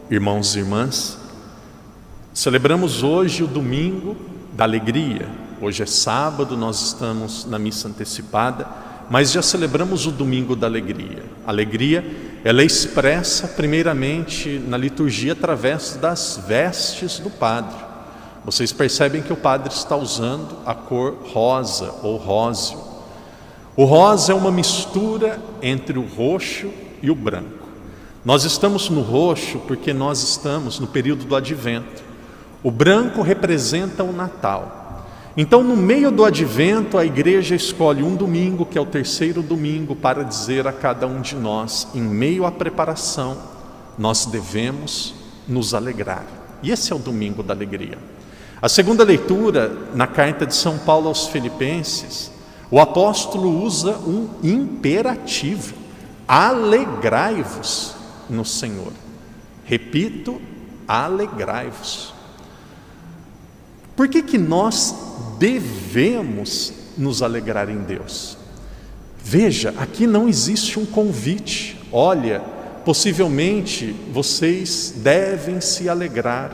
Irmãos e irmãs, celebramos hoje o domingo da alegria. Hoje é sábado, nós estamos na missa antecipada, mas já celebramos o domingo da alegria. A alegria, ela é expressa primeiramente na liturgia através das vestes do padre. Vocês percebem que o padre está usando a cor rosa ou róseo. O rosa é uma mistura entre o roxo e o branco. Nós estamos no roxo porque nós estamos no período do advento. O branco representa o Natal. Então, no meio do advento, a igreja escolhe um domingo, que é o terceiro domingo, para dizer a cada um de nós, em meio à preparação, nós devemos nos alegrar. E esse é o domingo da alegria. A segunda leitura, na carta de São Paulo aos Filipenses, o apóstolo usa um imperativo: alegrai-vos no Senhor. Repito, alegrai-vos. Por que nós devemos nos alegrar em Deus? Veja, aqui não existe um convite. Olha, possivelmente vocês devem se alegrar.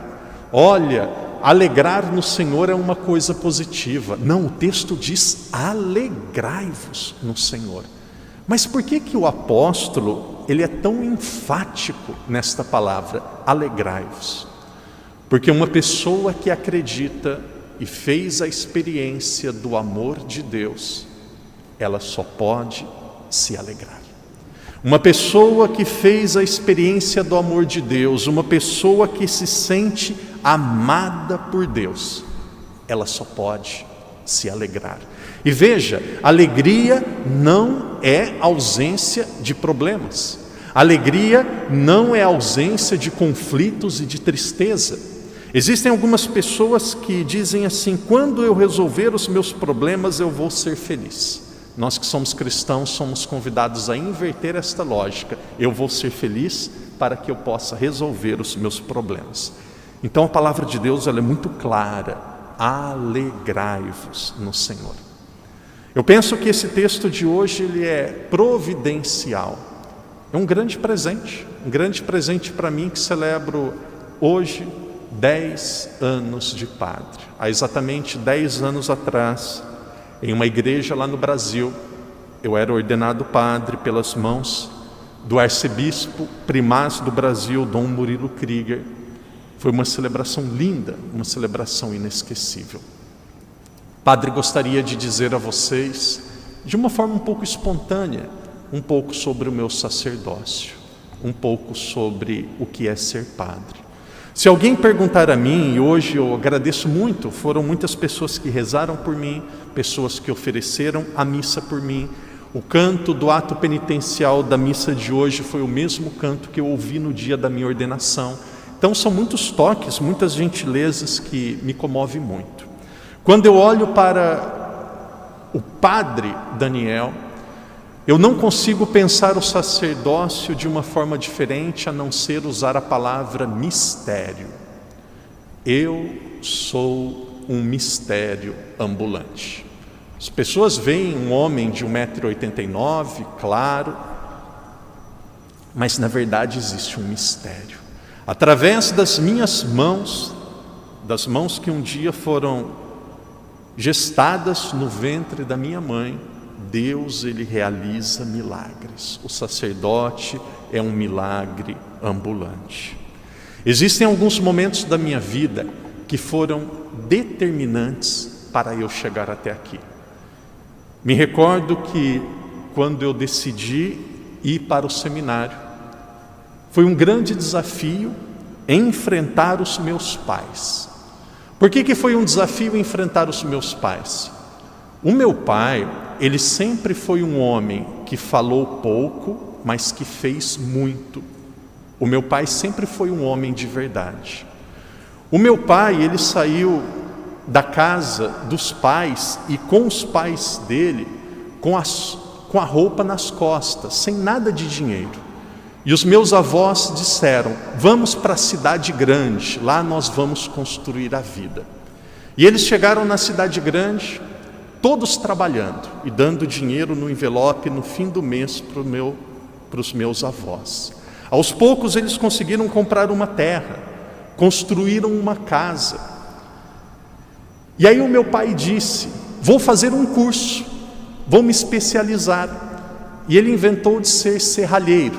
Olha, alegrar no Senhor é uma coisa positiva. Não, o texto diz alegrai-vos no Senhor. Mas por que o apóstolo ele é tão enfático nesta palavra, alegrai-vos? Porque uma pessoa que acredita e fez a experiência do amor de Deus, ela só pode se alegrar. Uma pessoa que fez a experiência do amor de Deus, uma pessoa que se sente amada por Deus, ela só pode se alegrar. E veja, alegria não é ausência de problemas. Alegria não é ausência de conflitos e de tristeza. Existem algumas pessoas que dizem assim: quando eu resolver os meus problemas eu vou ser feliz. Nós que somos cristãos somos convidados a inverter esta lógica. Eu vou ser feliz para que eu possa resolver os meus problemas. Então a palavra de Deus ela é muito clara: alegrai-vos no Senhor. Eu penso que esse texto de hoje ele é providencial. É um grande presente para mim que celebro hoje 10 anos de padre. Há exatamente 10 anos atrás, em uma igreja lá no Brasil, eu era ordenado padre pelas mãos do arcebispo primaz do Brasil, Dom Murilo Krieger. Foi uma celebração linda, uma celebração inesquecível. Padre, gostaria de dizer a vocês, de uma forma um pouco espontânea, um pouco sobre o meu sacerdócio, um pouco sobre o que é ser padre. Se alguém perguntar a mim, e hoje eu agradeço muito, foram muitas pessoas que rezaram por mim, pessoas que ofereceram a missa por mim. O canto do ato penitencial da missa de hoje foi o mesmo canto que eu ouvi no dia da minha ordenação. Então são muitos toques, muitas gentilezas que me comovem muito. Quando eu olho para o padre Daniel, eu não consigo pensar o sacerdócio de uma forma diferente a não ser usar a palavra mistério. Eu sou um mistério ambulante. As pessoas veem um homem de 1,89 m, claro, mas na verdade existe um mistério. Através das minhas mãos, das mãos que um dia foram gestadas no ventre da minha mãe, Deus ele realiza milagres. O sacerdote é um milagre ambulante. Existem alguns momentos da minha vida que foram determinantes para eu chegar até aqui. Me recordo que quando eu decidi ir para o seminário, foi um grande desafio enfrentar os meus pais. Por que foi um desafio enfrentar os meus pais? O meu pai, ele sempre foi um homem que falou pouco, mas que fez muito. O meu pai sempre foi um homem de verdade. O meu pai, ele saiu da casa dos pais e com os pais dele, com a roupa nas costas, sem nada de dinheiro. E os meus avós disseram: vamos para a cidade grande, lá nós vamos construir a vida. E eles chegaram na cidade grande, todos trabalhando e dando dinheiro no envelope no fim do mês para os meus avós. Aos poucos eles conseguiram comprar uma terra, construíram uma casa. E aí o meu pai disse: vou fazer um curso, vou me especializar. E ele inventou de ser serralheiro.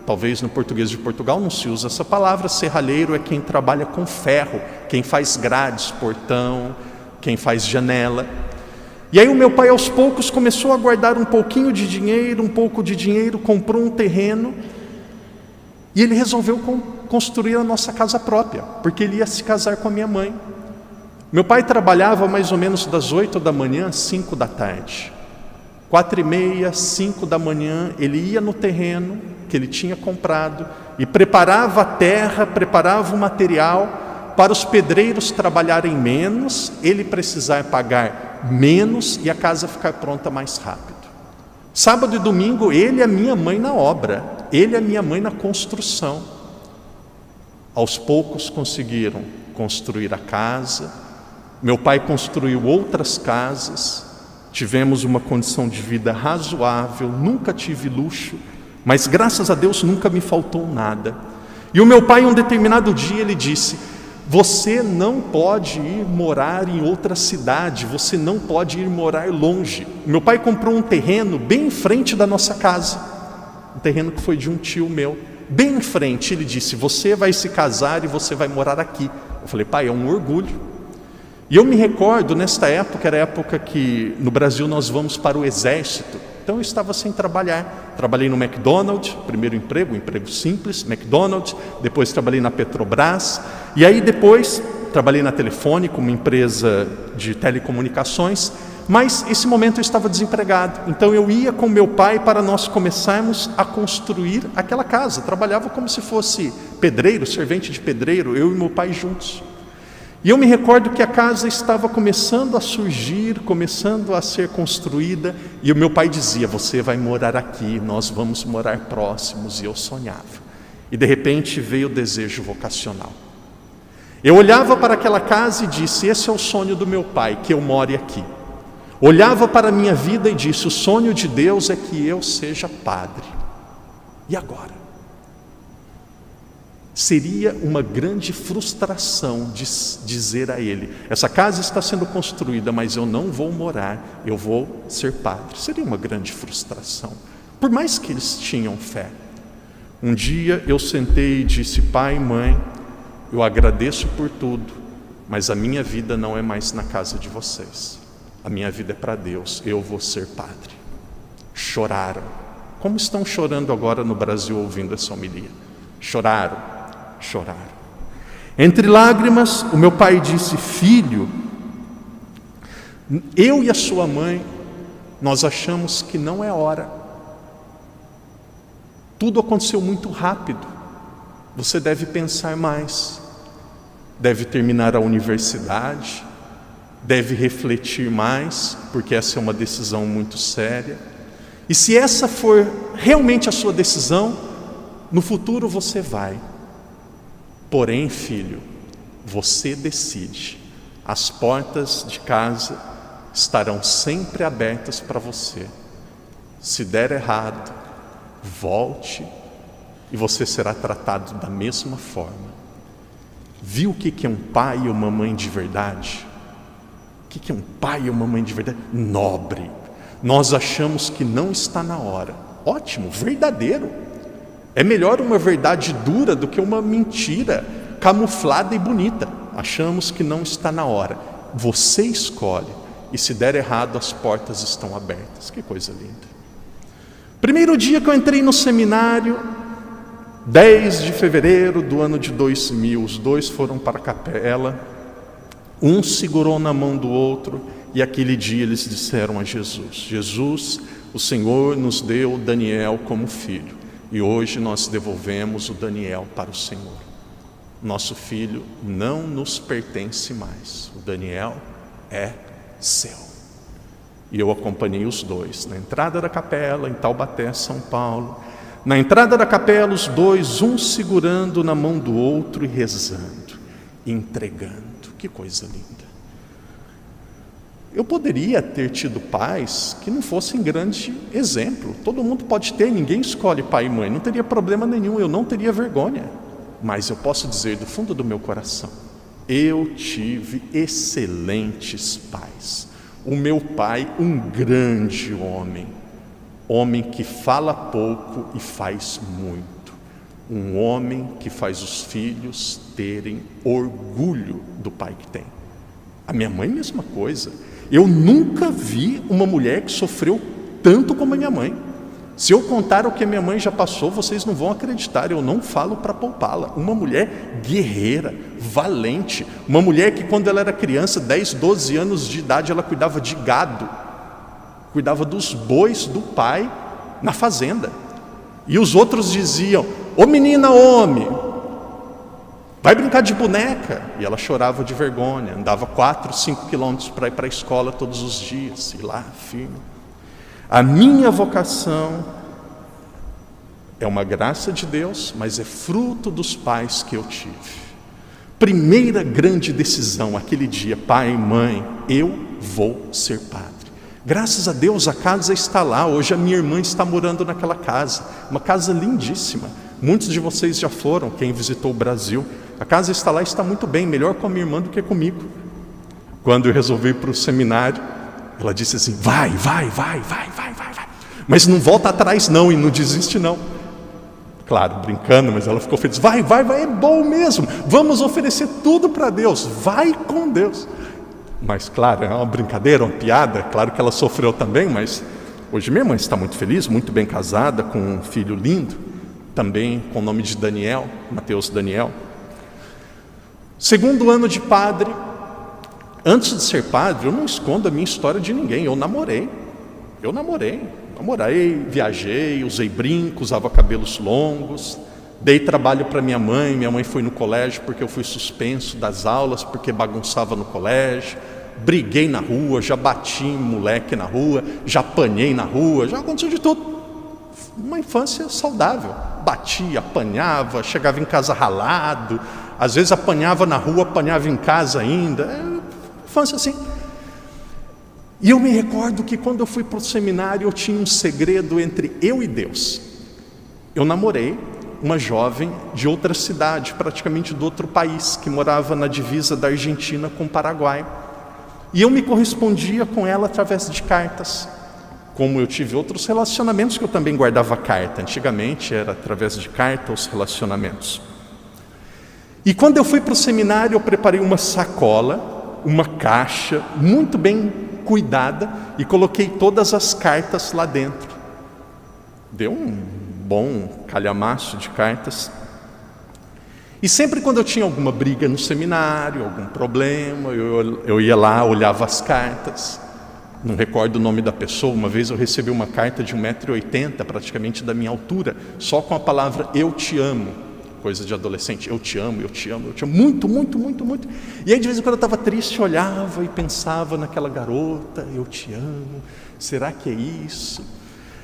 Talvez no português de Portugal não se usa essa palavra. Serralheiro é quem trabalha com ferro, quem faz grades, portão, quem faz janela. E aí o meu pai aos poucos começou a guardar um pouquinho de dinheiro, um pouco de dinheiro, comprou um terreno e ele resolveu construir a nossa casa própria, porque ele ia se casar com a minha mãe. Meu pai trabalhava mais ou menos das 8 da manhã às 5 da tarde. 4h30, 5 da manhã, ele ia no terreno que ele tinha comprado e preparava a terra, preparava o material para os pedreiros trabalharem menos, ele precisar pagar menos e a casa ficar pronta mais rápido. Sábado e domingo, ele e a minha mãe na obra, ele e a minha mãe na construção. Aos poucos conseguiram construir a casa, meu pai construiu outras casas, tivemos uma condição de vida razoável, nunca tive luxo, mas graças a Deus nunca me faltou nada. E o meu pai, um determinado dia, ele disse: você não pode ir morar em outra cidade, você não pode ir morar longe. Meu pai comprou um terreno bem em frente da nossa casa, um terreno que foi de um tio meu, bem em frente. Ele disse: você vai se casar e você vai morar aqui. Eu falei: pai, é um orgulho. E eu me recordo, nesta época, era a época que no Brasil nós vamos para o exército. Então eu estava sem trabalhar. Trabalhei no McDonald's, primeiro emprego, um emprego simples, McDonald's. Depois trabalhei na Petrobras. E aí depois trabalhei na Telefônica, uma empresa de telecomunicações. Mas esse momento eu estava desempregado. Então eu ia com meu pai para nós começarmos a construir aquela casa. Trabalhava como se fosse pedreiro, servente de pedreiro, eu e meu pai juntos. E eu me recordo que a casa estava começando a surgir, começando a ser construída, e o meu pai dizia: você vai morar aqui, nós vamos morar próximos. E eu sonhava. E de repente veio o desejo vocacional. Eu olhava para aquela casa e disse: esse é o sonho do meu pai, que eu more aqui. Olhava para a minha vida e disse: o sonho de Deus é que eu seja padre. E agora? Seria uma grande frustração dizer a ele: essa casa está sendo construída, mas eu não vou morar, eu vou ser padre. Seria uma grande frustração, por mais que eles tinham fé. Um dia eu sentei e disse: pai, mãe, eu agradeço por tudo, mas a minha vida não é mais na casa de vocês, a minha vida é para Deus, eu vou ser padre. Choraram, como estão chorando agora no Brasil ouvindo essa homilia. Choraram. Entre lágrimas, o meu pai disse: filho, eu e a sua mãe, nós achamos que não é hora. Tudo aconteceu muito rápido. Você deve pensar mais. Deve terminar a universidade, deve refletir mais, porque essa é uma decisão muito séria. E se essa for realmente a sua decisão, no futuro você vai. Porém, filho, você decide. As portas de casa estarão sempre abertas para você. Se der errado, volte e você será tratado da mesma forma. Viu o que é um pai e uma mãe de verdade? O que é um pai e uma mãe de verdade? Nobre. Nós achamos que não está na hora. Ótimo, verdadeiro. É melhor uma verdade dura do que uma mentira camuflada e bonita. Achamos que não está na hora. Você escolhe. E se der errado, as portas estão abertas. Que coisa linda. Primeiro dia que eu entrei no seminário, 10 de fevereiro do ano de 2000, os dois foram para a capela, um segurou na mão do outro, e aquele dia eles disseram a Jesus: Jesus, o Senhor nos deu Daniel como filho, e hoje nós devolvemos o Daniel para o Senhor. Nosso filho não nos pertence mais, o Daniel é seu. E eu acompanhei os dois na entrada da capela, em Taubaté, São Paulo. Na entrada da capela, os dois, um segurando na mão do outro e rezando, entregando. Que coisa linda. Eu poderia ter tido pais que não fossem grande exemplo. Todo mundo pode ter, ninguém escolhe pai e mãe, não teria problema nenhum, eu não teria vergonha. Mas eu posso dizer do fundo do meu coração, eu tive excelentes pais. O meu pai, um grande homem que fala pouco e faz muito. Um homem que faz os filhos terem orgulho do pai que tem. A minha mãe, mesma coisa. Eu nunca vi uma mulher que sofreu tanto como a minha mãe. Se eu contar o que a minha mãe já passou, vocês não vão acreditar, eu não falo para poupá-la. Uma mulher guerreira, valente, uma mulher que quando ela era criança, 10, 12 anos de idade, ela cuidava de gado, cuidava dos bois do pai na fazenda. E os outros diziam, ô menina, homem, vai brincar de boneca. E ela chorava de vergonha, andava 4, 5 quilômetros para ir para a escola todos os dias, e lá firme. A minha vocação é uma graça de Deus, mas é fruto dos pais que eu tive. Primeira grande decisão, aquele dia, pai e mãe, eu vou ser padre. Graças a Deus a casa está lá, hoje a minha irmã está morando naquela casa, uma casa lindíssima. Muitos de vocês já foram, quem visitou o Brasil. A casa está lá, está muito bem, melhor com a minha irmã do que comigo. Quando eu resolvi ir para o seminário, ela disse assim, vai. Mas não volta atrás não, e não desiste não. Claro, brincando, mas ela ficou feliz. Vai, é bom mesmo. Vamos oferecer tudo para Deus. Vai com Deus. Mas claro, é uma brincadeira, uma piada. Claro que ela sofreu também, mas hoje minha mãe está muito feliz, muito bem casada, com um filho lindo. Também com o nome de Daniel, Mateus Daniel. Segundo ano de padre. Antes de ser padre, eu não escondo a minha história de ninguém. Eu namorei, viajei, usei brinco, usava cabelos longos, dei trabalho para minha mãe foi no colégio porque eu fui suspenso das aulas, porque bagunçava no colégio, briguei na rua, já bati em moleque na rua, já apanhei na rua, já aconteceu de tudo. Uma infância saudável, batia, apanhava, chegava em casa ralado, às vezes apanhava na rua, apanhava em casa ainda, infância assim. E eu me recordo que quando eu fui para o seminário, eu tinha um segredo entre eu e Deus. Eu namorei uma jovem de outra cidade, praticamente do outro país, que morava na divisa da Argentina com o Paraguai. E eu me correspondia com ela através de cartas. Como eu tive outros relacionamentos que eu também guardava carta. Antigamente era através de carta os relacionamentos. E quando eu fui para o seminário, eu preparei uma sacola, uma caixa muito bem cuidada e coloquei todas as cartas lá dentro. Deu um bom calhamaço de cartas. E sempre quando eu tinha alguma briga no seminário, algum problema, eu ia lá, olhava as cartas. Não recordo o nome da pessoa. Uma vez eu recebi uma carta de 1,80 m, praticamente da minha altura, só com a palavra eu te amo. Coisa de adolescente, eu te amo, muito. E aí de vez em quando eu estava triste, eu olhava e pensava naquela garota, eu te amo, será que é isso?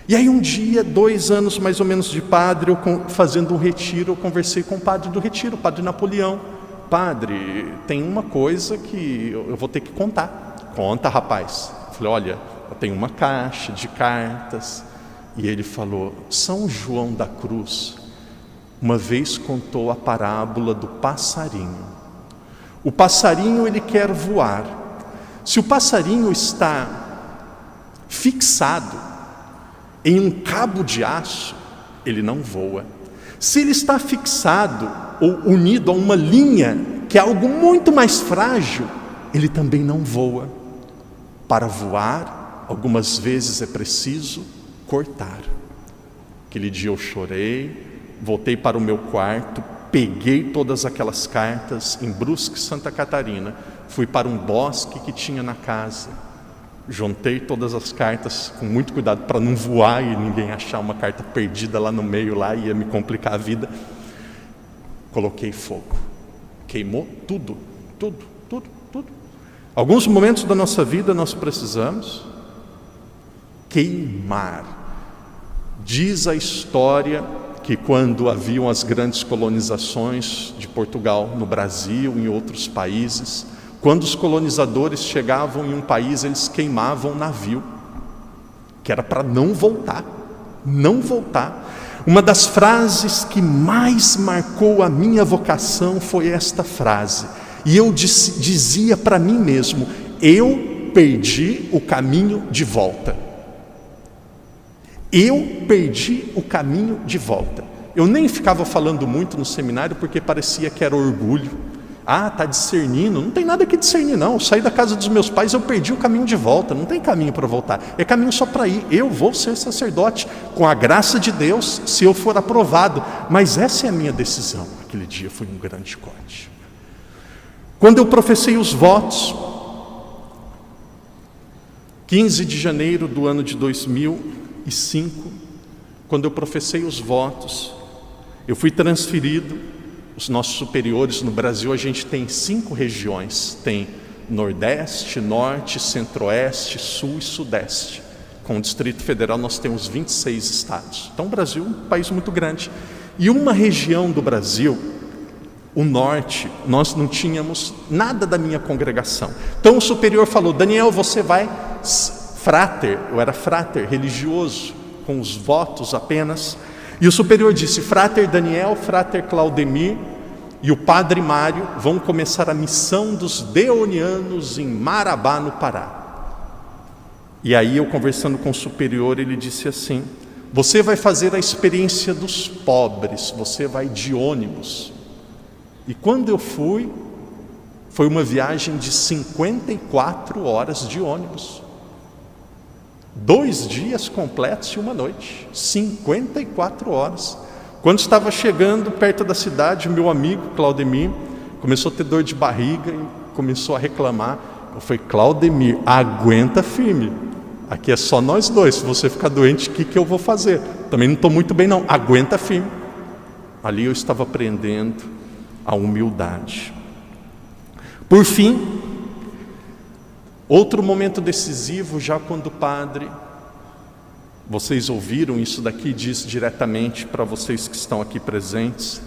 E aí um dia, 2 anos mais ou menos de padre, eu fazendo um retiro, eu conversei com o padre do retiro, o padre Napoleão. Padre, tem uma coisa que eu vou ter que contar. Conta, rapaz. Eu falei, olha, eu tenho uma caixa de cartas. E ele falou, São João da Cruz uma vez contou a parábola do passarinho. O passarinho, ele quer voar. Se o passarinho está fixado em um cabo de aço, ele não voa. Se ele está fixado ou unido a uma linha, que é algo muito mais frágil, ele também não voa. Para voar, algumas vezes é preciso cortar. Aquele dia eu chorei, voltei para o meu quarto, peguei todas aquelas cartas em Brusque, Santa Catarina, fui para um bosque que tinha na casa, juntei todas as cartas com muito cuidado para não voar e ninguém achar uma carta perdida lá no meio, lá ia me complicar a vida. Coloquei fogo, queimou tudo. Alguns momentos da nossa vida nós precisamos queimar. Diz a história que quando haviam as grandes colonizações de Portugal no Brasil, em outros países, Quando os colonizadores chegavam em um país, eles queimavam o navio, que era para não voltar, não voltar. Uma das frases que mais marcou a minha vocação foi esta frase. E eu dizia para mim mesmo: eu perdi o caminho de volta. Eu perdi o caminho de volta. Eu nem ficava falando muito no seminário porque parecia que era orgulho. Ah, está discernindo. Não tem nada que discernir, não. Eu saí da casa dos meus pais, eu perdi o caminho de volta. Não tem caminho para voltar. É caminho só para ir. Eu vou ser sacerdote, com a graça de Deus, se eu for aprovado. Mas essa é a minha decisão. Aquele dia foi um grande corte. Quando eu professei os votos, 15 de janeiro do ano de 2005, quando eu professei os votos, eu fui transferido. Os nossos superiores no Brasil, a gente tem 5 regiões, tem Nordeste, Norte, Centro-Oeste, Sul e Sudeste. Com o Distrito Federal nós temos 26 estados. Então o Brasil é um país muito grande. E uma região do Brasil, o Norte, nós não tínhamos nada da minha congregação. Então o superior falou: Daniel, você vai frater, eu era frater religioso, com os votos apenas. E o superior disse: frater Daniel, frater Claudemir e o padre Mário vão começar a missão dos deonianos em Marabá, no Pará. E aí eu, conversando com o superior, ele disse assim: você vai fazer a experiência dos pobres, você vai de ônibus. E quando eu fui, foi uma viagem de 54 horas de ônibus. 2 dias completos e 1 noite, 54 horas. Quando estava chegando perto da cidade, o meu amigo Claudemir começou a ter dor de barriga e começou a reclamar. Eu falei: Claudemir, aguenta firme, aqui é só nós dois, se você ficar doente, o que eu vou fazer? Também não estou muito bem não, aguenta firme. Ali eu estava aprendendo a humildade. Por fim, outro momento decisivo, já quando o padre, vocês ouviram isso daqui, diz diretamente para vocês que estão aqui presentes.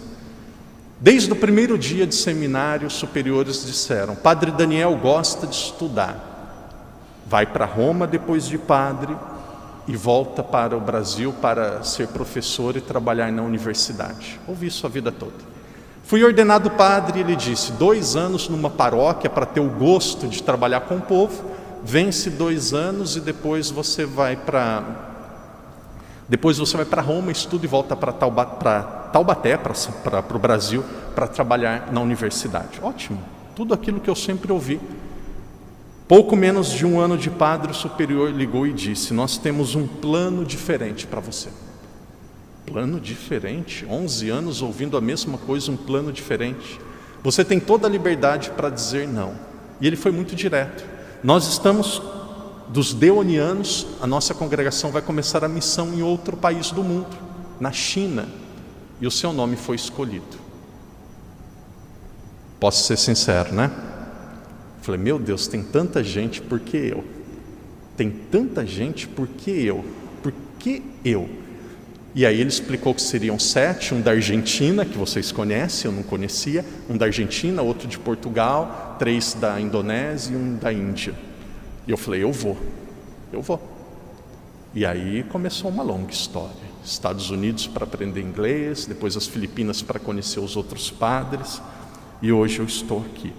Desde o primeiro dia de seminário, os superiores disseram: Padre Daniel gosta de estudar, vai para Roma depois de padre e volta para o Brasil para ser professor e trabalhar na universidade. Ouvi isso a vida toda. Fui ordenado padre e ele disse: 2 anos numa paróquia para ter o gosto de trabalhar com o povo, vence 2 anos e depois você vai para Roma, estuda e volta para Taubaté, para o Brasil, para trabalhar na universidade. Ótimo, tudo aquilo que eu sempre ouvi. Pouco menos de 1 ano de padre, o superior ligou e disse: nós temos um plano diferente para você. Plano diferente? 11 anos ouvindo a mesma coisa, um plano diferente. Você tem toda a liberdade para dizer não. E ele foi muito direto. Nós estamos, dos deonianos, a nossa congregação vai começar a missão em outro país do mundo, na China, e o seu nome foi escolhido. Posso ser sincero, né? Falei: meu Deus, tem tanta gente, por que eu? Tem tanta gente, por que eu? Por que eu? E aí ele explicou que seriam 7, um da Argentina, que vocês conhecem, eu não conhecia, um da Argentina, outro de Portugal, 3 da Indonésia e 1 da Índia. E eu falei: eu vou. E aí começou uma longa história. Estados Unidos para aprender inglês, depois as Filipinas para conhecer os outros padres, e hoje eu estou aqui.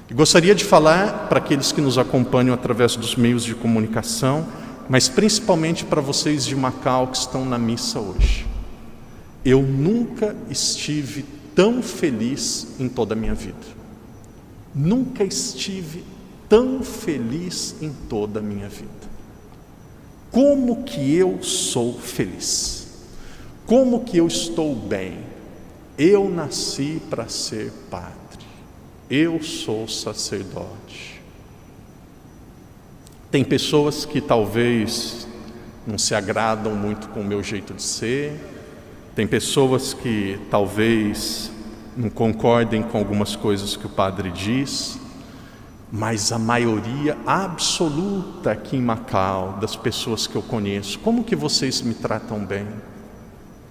E gostaria de falar para aqueles que nos acompanham através dos meios de comunicação, mas principalmente para vocês de Macau que estão na missa hoje. Eu nunca estive tão feliz em toda a minha vida. Nunca estive tão feliz em toda a minha vida. Como que eu sou feliz? Como que eu estou bem? Eu nasci para ser padre. Eu sou sacerdote. Tem pessoas que talvez não se agradam muito com o meu jeito de ser. Tem pessoas que talvez não concordem com algumas coisas que o padre diz. Mas a maioria absoluta aqui em Macau, das pessoas que eu conheço, como que vocês me tratam bem?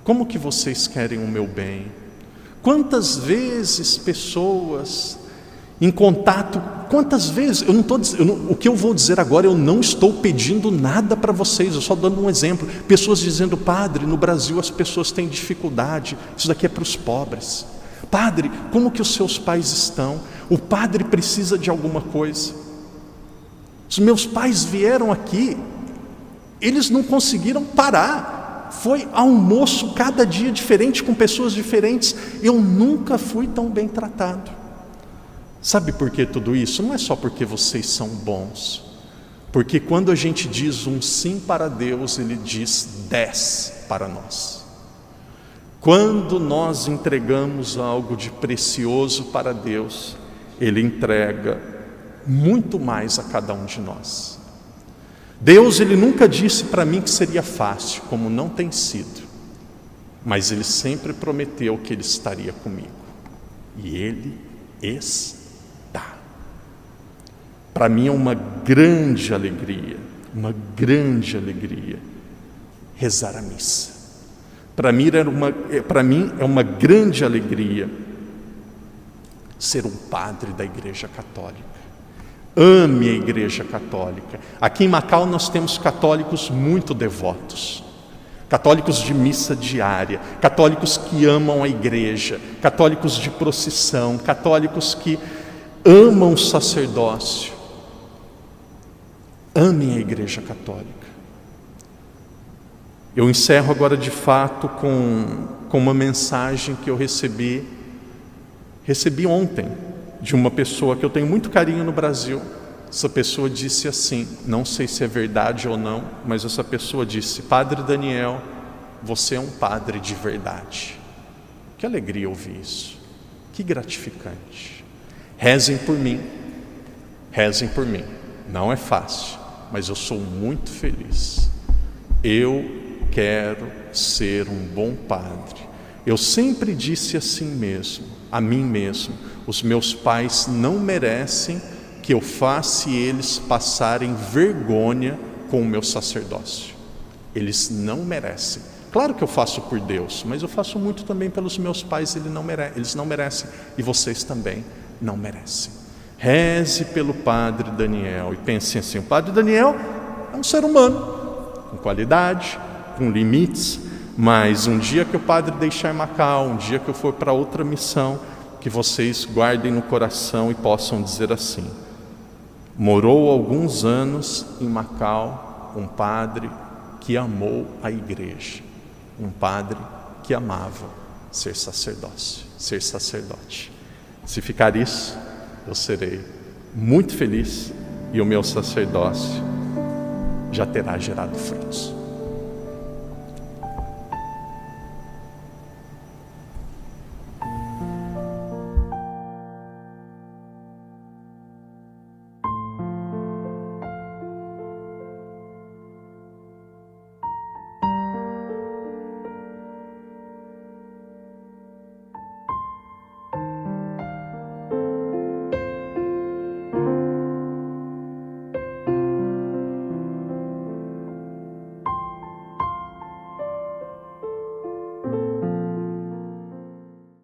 Como que vocês querem o meu bem? Quantas vezes pessoas em contato. Quantas vezes, o que eu vou dizer agora, eu não estou pedindo nada para vocês, eu só dando um exemplo. Pessoas dizendo: padre, no Brasil as pessoas têm dificuldade, isso daqui é para os pobres. Padre, como que os seus pais estão? O padre precisa de alguma coisa. Os meus pais vieram aqui, eles não conseguiram parar. Foi almoço cada dia diferente, com pessoas diferentes. Eu nunca fui tão bem tratado. Sabe por que tudo isso? Não é só porque vocês são bons. Porque quando a gente diz um sim para Deus, Ele diz 10 para nós. Quando nós entregamos algo de precioso para Deus, Ele entrega muito mais a cada um de nós. Deus, Ele nunca disse para mim que seria fácil, como não tem sido. Mas Ele sempre prometeu que Ele estaria comigo. E Ele está. Para mim é uma grande alegria rezar a missa. Para mim é uma grande alegria ser um padre da Igreja Católica. Ame a Igreja Católica. Aqui em Macau nós temos católicos muito devotos, católicos de missa diária, católicos que amam a igreja, católicos de procissão, católicos que amam o sacerdócio. Amem a Igreja Católica. Eu encerro agora de fato com uma mensagem que eu recebi ontem, de uma pessoa que eu tenho muito carinho no Brasil. Essa pessoa disse assim, não sei se é verdade ou não, mas essa pessoa disse: Padre Daniel, você é um padre de verdade. Que alegria ouvir isso, que gratificante. Rezem por mim, não é fácil, mas eu sou muito feliz. Eu quero ser um bom padre. Eu sempre disse assim mesmo, a mim mesmo: os meus pais não merecem que eu faça eles passarem vergonha com o meu sacerdócio. Eles não merecem. Claro que eu faço por Deus, mas eu faço muito também pelos meus pais. Eles não merecem, e vocês também não merecem. Reze pelo Padre Daniel e pense assim: o Padre Daniel é um ser humano, com qualidade, com limites, mas um dia que o Padre deixar Macau, um dia que eu for para outra missão, que vocês guardem no coração e possam dizer assim: morou alguns anos em Macau um padre que amou a igreja, um padre que amava ser sacerdote. Se ficar isso, eu serei muito feliz e o meu sacerdócio já terá gerado frutos.